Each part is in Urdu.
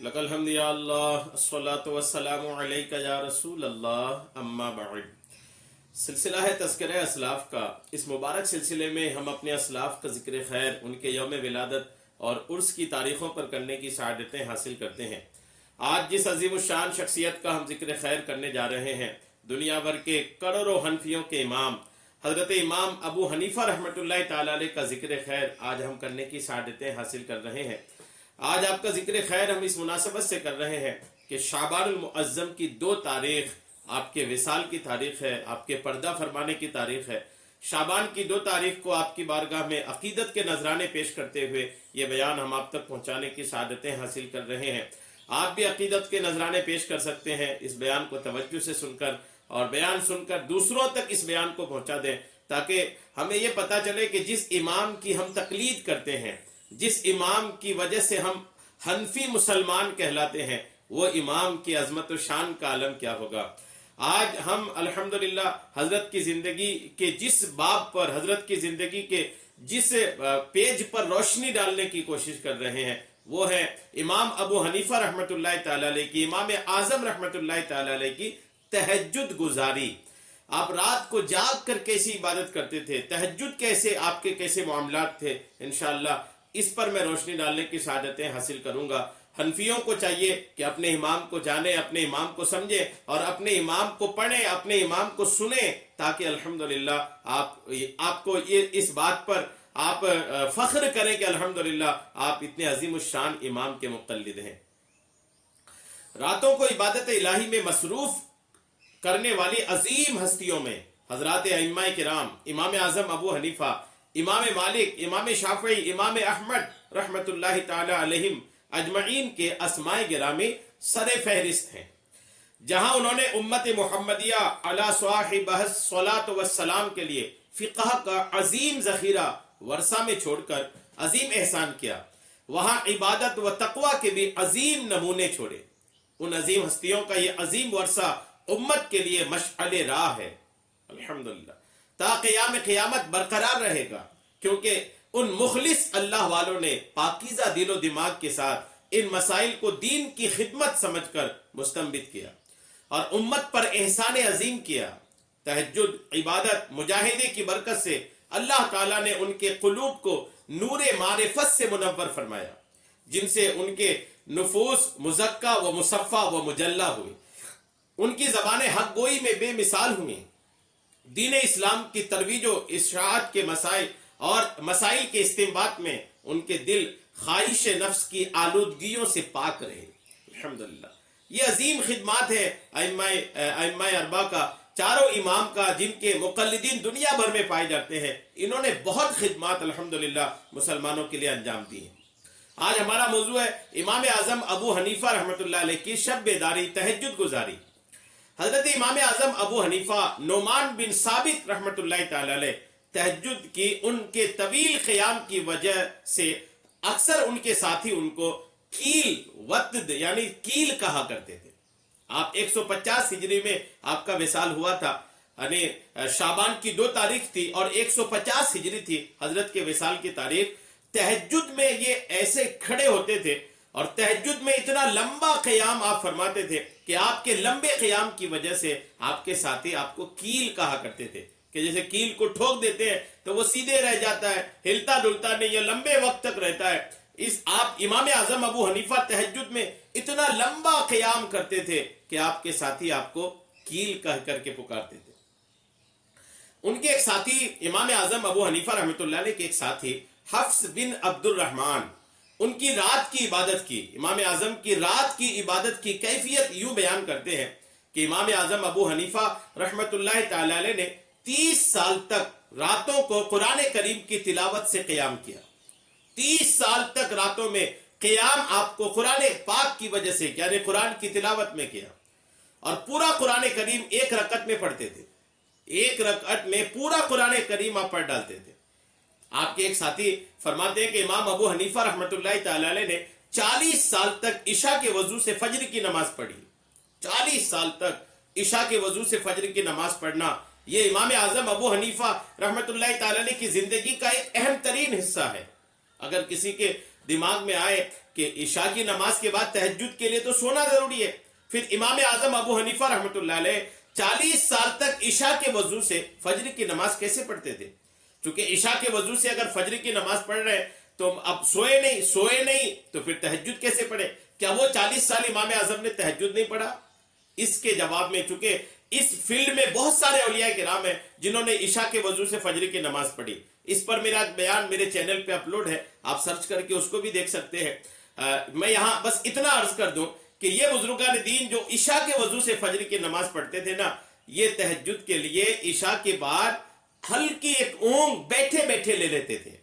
لک الحمد یا اللہ الصلاۃ والسلام علیک یا رسول اللہ اما بعد۔ سلسلہ ہے تذکرہ اسلاف کا۔ اس مبارک سلسلے میں ہم اپنے اسلاف کا ذکر خیر، ان کے یوم ولادت اور عرس کی تاریخوں پر کرنے کی سعادتیں حاصل کرتے ہیں۔ آج جس عظیم الشان شخصیت کا ہم ذکر خیر کرنے جا رہے ہیں، دنیا بھر کے کروڑوں حنفیوں کے امام حضرت امام ابو حنیفہ رحمۃ اللہ تعالی علیہ کا ذکر خیر آج ہم کرنے کی سعادتیں حاصل کر رہے ہیں۔ آج آپ کا ذکر خیر ہم اس مناسبت سے کر رہے ہیں کہ شعبان المعظم کی 2 تاریخ آپ کے وصال کی تاریخ ہے، آپ کے پردہ فرمانے کی تاریخ ہے۔ شعبان کی 2 تاریخ کو آپ کی بارگاہ میں عقیدت کے نذرانے پیش کرتے ہوئے یہ بیان ہم آپ تک پہنچانے کی سعادتیں حاصل کر رہے ہیں۔ آپ بھی عقیدت کے نذرانے پیش کر سکتے ہیں اس بیان کو توجہ سے سن کر، اور بیان سن کر دوسروں تک اس بیان کو پہنچا دیں، تاکہ ہمیں یہ پتہ چلے کہ جس امام کی ہم تقلید کرتے ہیں، جس امام کی وجہ سے ہم حنفی مسلمان کہلاتے ہیں، وہ امام کی عظمت و شان کا عالم کیا ہوگا۔ آج ہم الحمدللہ حضرت کی زندگی کے جس باب پر، حضرت کی زندگی کے جس پیج پر روشنی ڈالنے کی کوشش کر رہے ہیں، وہ ہے امام ابو حنیفہ رحمۃ اللہ تعالی علیہ کی، امام اعظم رحمۃ اللہ تعالی علیہ کی تہجد گزاری۔ آپ رات کو جاگ کر کیسی عبادت کرتے تھے، تہجد کیسے، آپ کے کیسے معاملات تھے، انشاءاللہ اس پر میں روشنی ڈالنے کی سعادتیں حاصل کروں گا۔ حنفیوں کو چاہیے کہ اپنے امام کو جانیں، اپنے امام کو سمجھیں اور اپنے امام کو پڑھیں، اپنے امام کو سنیں، تاکہ الحمدللہ آپ کو یہ اس بات پر آپ فخر کریں کہ الحمدللہ آپ اتنے عظیم الشان امام کے مقلد ہیں۔ راتوں کو عبادت الہی میں مصروف کرنے والی عظیم ہستیوں میں حضرات ائمہ کرام، امام اعظم ابو حنیفہ، امام مالک، امام شافعی، امام احمد رحمۃ اللہ تعالی علیہم اجمعین کے اسماء گرامی سر فہرست ہیں، جہاں انہوں نے امت محمدیہ علی صاحبہ الصلاۃ والسلام کے لیے فقہ کا عظیم ذخیرہ ورثہ میں چھوڑ کر عظیم احسان کیا، وہاں عبادت و تقوی کے بھی عظیم نمونے چھوڑے۔ ان عظیم ہستیوں کا یہ عظیم ورثہ امت کے لیے مشعل راہ ہے، الحمدللہ تا قیام قیامت برقرار رہے گا، کیونکہ ان مخلص اللہ والوں نے پاکیزہ دل و دماغ کے ساتھ ان مسائل کو دین کی خدمت سمجھ کر مستنبت کیا اور امت پر احسان عظیم کیا۔ تہجد عبادت مجاہدے کی برکت سے اللہ تعالیٰ نے ان کے قلوب کو نور معرفت سے منور فرمایا، جن سے ان کے نفوس مزکہ و مصفہ و مجلہ ہوئی، ان کی زبانیں حق گوئی میں بے مثال ہوئیں، دین اسلام کی ترویج و اشاعت کے مسائل اور مسائل کے استنباط میں ان کے دل خواہش نفس کی آلودگیوں سے پاک رہے، الحمدللہ۔ یہ عظیم خدمات ہے ائمہ اربعہ کا، چاروں امام کا، جن کے مقلدین دنیا بھر میں پائے جاتے ہیں۔ انہوں نے بہت خدمات الحمدللہ مسلمانوں کے لیے انجام دی ہیں۔ آج ہمارا موضوع ہے امام اعظم ابو حنیفہ رحمۃ اللہ علیہ کی شب بیداری، تہجد گزاری۔ حضرت امام اعظم ابو حنیفہ نعمان بن ثابت رحمۃ اللہ تعالی علیہ تہجد کی ان کے طویل قیام کی وجہ سے اکثر ان کے ساتھی ان کو کیل وطد یعنی کیل کہا کرتے تھے۔ آپ 150 ہجری میں آپ کا وصال ہوا تھا، یعنی شعبان کی 2 تاریخ تھی اور 150 ہجری تھی حضرت کے وصال کی تاریخ۔ تہجد میں یہ ایسے کھڑے ہوتے تھے اور تہجد میں اتنا لمبا قیام آپ فرماتے تھے کہ آپ کے لمبے قیام کی وجہ سے آپ کے ساتھی آپ کو کیل کہا کرتے تھے، کہ جیسے کیل کو ٹھوک دیتے ہیں تو وہ سیدھے رہ جاتا ہے، ہلتا ڈلتا نہیں، یہ لمبے وقت تک رہتا ہے۔ آپ امام اعظم ابو حنیفہ تہجد میں اتنا لمبا قیام کرتے تھے کہ آپ کے ساتھی آپ کو کیل کہہ کر کے پکارتے تھے۔ ان کے ایک ساتھی امام اعظم ابو حنیفہ رحمۃ اللہ علیہ کے ایک ساتھی حفص بن عبد الرحمن، ان کی رات کی عبادت کی، امام اعظم کی رات کی عبادت کی کیفیت یوں بیان کرتے ہیں کہ امام اعظم ابو حنیفہ رحمۃ اللہ تعالی علیہ نے 30 سال تک راتوں کو قرآن کریم کی تلاوت سے قیام کیا۔ 30 سال تک راتوں میں قیام آپ کو قرآن پاک کی وجہ سے، یعنی قرآن کی تلاوت میں کیا، اور پورا قرآن کریم ایک رکعت میں پڑھتے تھے، ایک رکعت میں پورا قرآن کریم آپ پڑھ ڈالتے تھے۔ آپ کے ایک ساتھی فرماتے ہیں کہ امام ابو حنیفہ رحمۃ اللہ تعالی علیہ نے 40 سال تک عشاء کے وضو سے فجر کی نماز پڑھی۔ 40 سال تک عشاء کے وضو سے فجر کی نماز پڑھنا، یہ امام اعظم ابو حنیفہ رحمۃ اللہ تعالی علیہ کی زندگی کا ایک اہم ترین حصہ ہے۔ اگر کسی کے دماغ میں آئے کہ عشاء کی نماز کے بعد تہجد کے لیے تو سونا ضروری ہے۔ پھر امام اعظم ابو حنیفہ رحمۃ اللہ علیہ 40 سال تک عشاء کے وضو سے فجر کی نماز کیسے پڑھتے تھے؟ چونکہ عشاء کے وضو سے اگر فجر کی نماز پڑھ رہے ہیں تو اب سوئے نہیں تو پھر تہجد کیسے پڑھے؟ کیا وہ 40 سال امام اعظم نے تہجد نہیں پڑھا؟ اس کے جواب میں چونکہ اس فیلڈ میں بہت سارے اولیاء کرام ہیں جنہوں نے عشاء کے وضو سے فجر کی نماز پڑھی۔ اس پر میرا بیان میرے چینل پہ اپلوڈ ہے، آپ سرچ کر کے اس کو بھی دیکھ سکتے ہیں۔ میں یہاں بس اتنا عرض کر دوں کہ یہ بزرگان دین جو عشاء کے وضو سے فجر کی نماز پڑھتے تھے نا، یہ تہجد کے لیے عشاء کے بعد ہلکی ایک اونگ بیٹھے بیٹھے لے لیتے تھے۔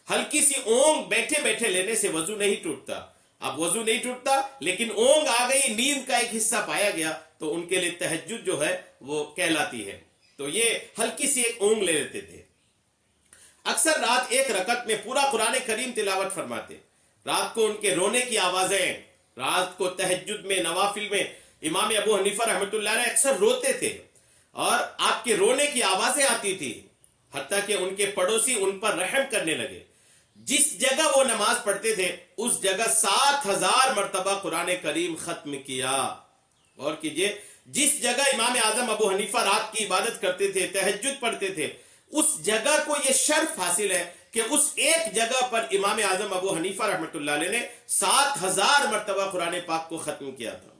ہلکی سی اونگ بیٹھے بیٹھے لینے سے وضو نہیں ٹوٹتا۔ اب وضو نہیں ٹوٹتا لیکن اونگ آ گئی، نیند کا ایک حصہ پایا گیا، تو ان کے لیے تہجد جو ہے وہ کہلاتی ہے۔ تو یہ ہلکی سی ایک اونگ لے لیتے تھے۔ اکثر رات ایک رکعت میں پورا قرآن کریم تلاوت فرماتے۔ رات کو ان کے رونے کی آوازیں، رات کو تہجد میں نوافل میں امام ابو حنیفہ رحمۃ اللہ علیہ اکثر روتے تھے اور آپ کے رونے کی آوازیں آتی تھی، حتیٰ کہ ان کے پڑوسی ان پر رحم کرنے لگے۔ جس جگہ وہ نماز پڑھتے تھے اس جگہ 7000 مرتبہ قرآن کریم ختم کیا۔ اور کیجئے، جس جگہ امام اعظم ابو حنیفہ رات کی عبادت کرتے تھے، تہجد پڑھتے تھے، اس جگہ کو یہ شرف حاصل ہے کہ اس ایک جگہ پر امام اعظم ابو حنیفہ رحمۃ اللہ علیہ نے 7000 مرتبہ قرآن پاک کو ختم کیا تھا۔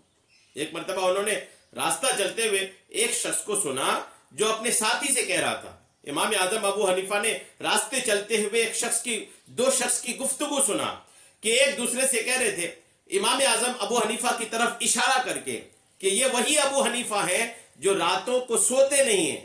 ایک مرتبہ انہوں نے راستہ چلتے ہوئے ایک شخص کو سنا جو اپنے ساتھی سے کہہ رہا تھا۔ امام اعظم ابو حنیفہ نے راستے چلتے ہوئے دو شخص کی گفتگو سنا کہ ایک دوسرے سے کہہ رہے تھے، امام اعظم ابو حنیفہ کی طرف اشارہ کر کے کہ یہ وہی ابو حنیفہ ہیں جو راتوں کو سوتے نہیں ہیں۔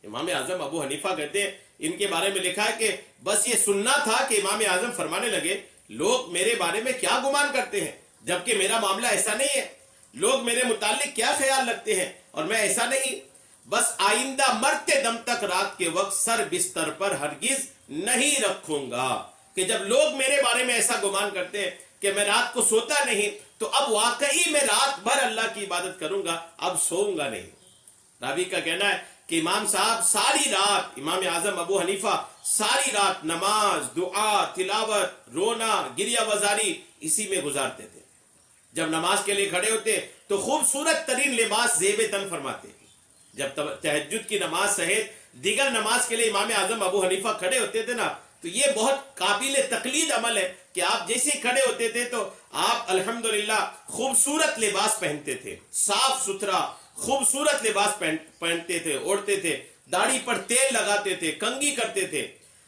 امام اعظم ابو حنیفہ کہتے ہیں، ان کے بارے میں لکھا ہے کہ بس یہ سننا تھا کہ امام اعظم فرمانے لگے، لوگ میرے بارے میں کیا گمان کرتے ہیں جبکہ میرا معاملہ ایسا نہیں ہے، لوگ میرے متعلق کیا خیال رکھتے ہیں اور میں ایسا نہیں، بس آئندہ مرتے دم تک رات کے وقت سر بستر پر ہرگز نہیں رکھوں گا کہ جب لوگ میرے بارے میں ایسا گمان کرتے ہیں کہ میں رات کو سوتا نہیں تو اب واقعی میں رات بھر اللہ کی عبادت کروں گا، اب سوؤں گا نہیں۔ راوی کا کہنا ہے کہ امام صاحب ساری رات، امام اعظم ابو حنیفہ ساری رات نماز، دعا، تلاوت، رونا، گریہ وزاری اسی میں گزارتے تھے۔ جب نماز کے لیے کھڑے ہوتے تو خوبصورت ترین لباس زیب تن فرماتے۔ جب تہجد کی نماز سمیت دیگر نماز کے لیے امام اعظم ابو حنیفہ کھڑے ہوتے تھے نا، تو یہ بہت قابل تقلید عمل ہے کہ آپ جیسے کھڑے ہوتے تھے تو آپ الحمدللہ خوبصورت لباس پہنتے تھے، صاف ستھرا خوبصورت لباس پہنتے تھے، اوڑھتے تھے، داڑھی پر تیل لگاتے تھے، کنگھی کرتے تھے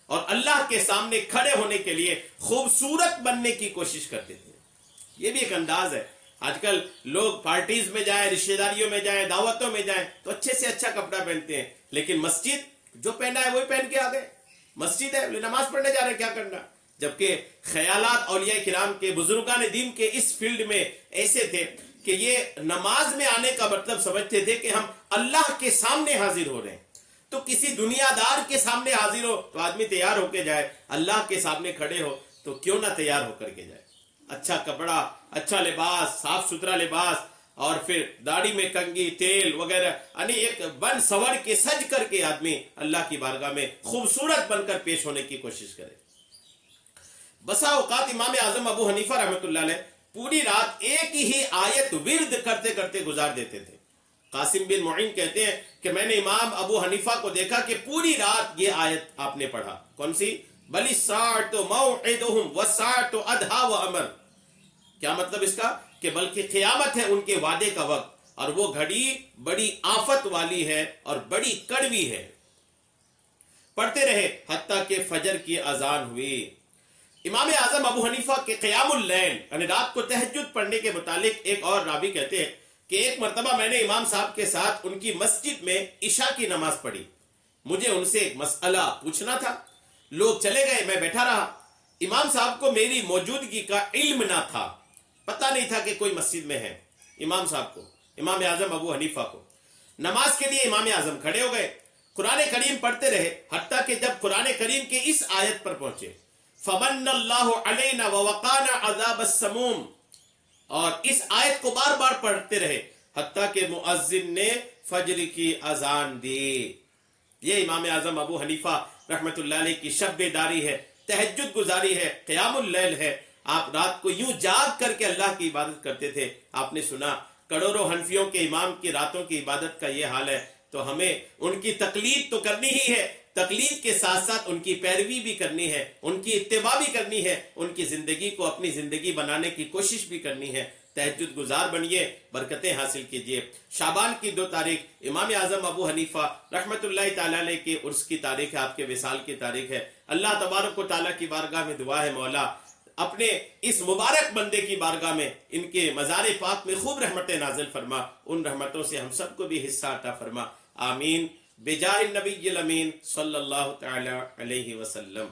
اور اللہ کے سامنے کھڑے ہونے کے لیے خوبصورت بننے کی کوشش کرتے تھے۔ یہ بھی ایک انداز ہے۔ آج کل لوگ پارٹیز میں جائیں، رشتہ داریوں میں جائیں، دعوتوں میں جائیں تو اچھے سے اچھا کپڑا پہنتے ہیں، لیکن مسجد جو پہنا ہے وہی پہن کے آ گئے۔ مسجد ہے، نماز پڑھنے جا رہے ہیں، کیا کرنا؟ جبکہ خیالات اولیاء کرام کے، بزرگان دین کے اس فیلڈ میں ایسے تھے کہ یہ نماز میں آنے کا مطلب سمجھتے تھے کہ ہم اللہ کے سامنے حاضر ہو رہے ہیں۔ تو کسی دنیا دار کے سامنے حاضر ہو تو آدمی تیار ہو کے جائے، اللہ کے سامنے کھڑے ہو تو کیوں نہ تیار ہو کر کے جائے۔ اچھا کپڑا، اچھا لباس، صاف ستھرا لباس، اور پھر داڑھی میں کنگھی، تیل وغیرہ، یعنی ایک بن سور کے سج کر کے آدمی اللہ کی بارگاہ میں خوبصورت بن کر پیش ہونے کی کوشش کرے۔ بسا اوقات امام اعظم ابو حنیفہ رحمۃ اللہ علیہ پوری رات ایک ہی آیت ورد کرتے کرتے گزار دیتے تھے۔ قاسم بن معین کہتے ہیں کہ میں نے امام ابو حنیفہ کو دیکھا کہ پوری رات یہ آیت آپ نے پڑھا۔ کون سی؟ بل الساعۃ موعدہم والساعۃ ادھیٰ وامر۔ کیا مطلب اس کا؟ کہ بلکہ قیامت ہے ان کے وعدے کا وقت، اور وہ گھڑی بڑی آفت والی ہے اور بڑی کڑوی ہے۔ پڑھتے رہے حتیٰ کہ فجر کی اذان ہوئی۔ امام اعظم ابو حنیفہ کے قیام اللیل یعنی رات کو تہجد پڑھنے کے متعلق ایک اور راوی کہتے ہیں کہ ایک مرتبہ میں نے امام صاحب کے ساتھ ان کی مسجد میں عشاء کی نماز پڑھی۔ مجھے ان سے ایک مسئلہ پوچھنا تھا، لوگ چلے گئے، میں بیٹھا رہا۔ امام صاحب کو میری موجودگی کا علم نہ تھا، پتہ نہیں تھا کہ کوئی مسجد میں ہے۔ امام صاحب کو، امام اعظم ابو حنیفہ کو، نماز کے لیے امام اعظم کھڑے ہو گئے، قرآن کریم پڑھتے رہے حتیٰ کہ جب قرآن کریم کے اس آیت پر پہنچے، فمن اللہ علینا ووقانا عذاب السموم، اور اس آیت کو بار بار پڑھتے رہے حتیٰ کہ مؤذن نے فجر کی اذان دی۔ یہ امام اعظم ابو حنیفہ رحمت اللہ علیہ کی شب بیداری ہے، تہجد گزاری ہے، قیام اللیل ہے، آپ رات کو یوں جاگ کر کے اللہ کی عبادت کرتے تھے. آپ نے سنا کروڑوں حنفیوں کے امام کی راتوں کی عبادت کا یہ حال ہے، تو ہمیں ان کی تقلید تو کرنی ہی ہے، تقلید کے ساتھ ساتھ ان کی پیروی بھی کرنی ہے، ان کی اتباع بھی کرنی ہے، ان کی زندگی کو اپنی زندگی بنانے کی کوشش بھی کرنی ہے. تہجد گزار بنیے، برکتیں حاصل کیجئے. شعبان کی 2 تاریخ امام اعظم ابو حنیفہ رحمۃ اللہ تعالیٰ علیہ کے عرس کی تاریخ ہے، آپ کے وصال کی تاریخ ہے. اللہ تبارک و تعالیٰ کی بارگاہ میں دعا ہے، مولا اپنے اس مبارک بندے کی بارگاہ میں ان کے مزار پاک میں خوب رحمتیں نازل فرما، ان رحمتوں سے ہم سب کو بھی حصہ عطا فرما. آمین بجاہ النبی الامین صلی اللہ تعالی علیہ وسلم.